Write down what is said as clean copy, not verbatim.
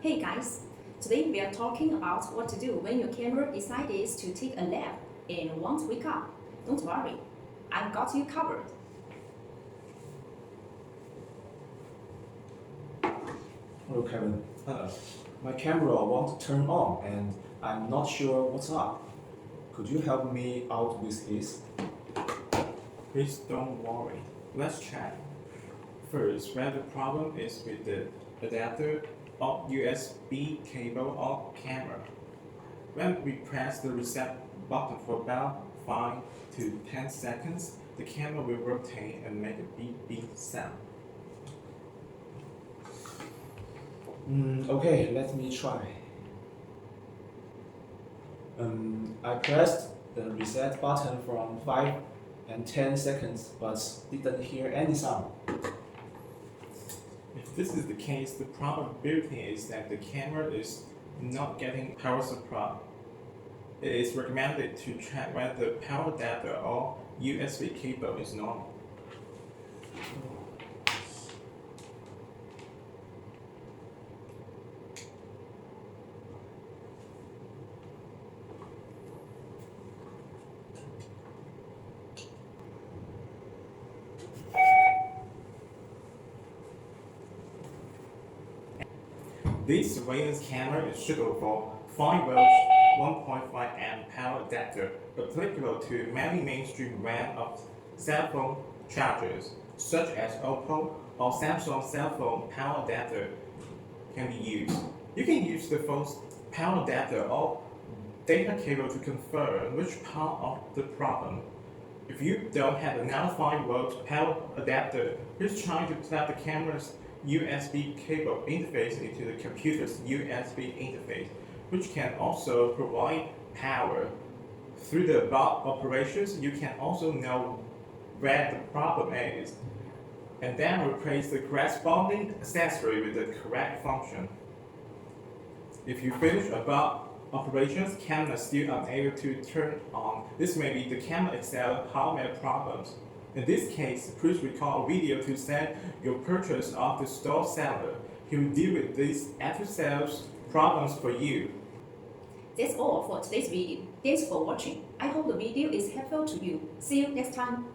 Hey guys, today we are talking about what to do when your camera decides to take a nap and won't wake up. Don't worry, I've got you covered. Hello, Kevin. My camera won't turn on and I'm not sure what's up. Could you help me out with this? Please don't worry. Let's check. First, where the problem is with the adapter of USB cable of camera. When we press the reset button for about 5 to 10 seconds, the camera will rotate and make a beep beep sound. Okay, let me try. I pressed the reset button from 5 and 10 seconds but didn't hear any sound. If this is the case, the probability is that the camera is not getting power supply. It is recommended to check whether the power adapter or USB cable is normal. This surveillance camera is suitable for 5 volts 1.5 amp power adapter, applicable to many mainstream brand of cell phone chargers, such as Oppo or Samsung cell phone power adapter can be used. You can use the phone's power adapter or data cable to confirm which part of the problem. If you don't have a 5 volt power adapter, please try to plug the camera's USB cable interface into the computer's USB interface, which can also provide power. Through the above operations, you can also know where the problem is, and then replace the corresponding accessory with the correct function. If you finish above operations, camera still unable to turn on, this may be the camera itself hardware problems. In this case, please record a video to send your purchase of the store seller. He will deal with these after-sales problems for you. That's all for today's video. Thanks for watching. I hope the video is helpful to you. See you next time.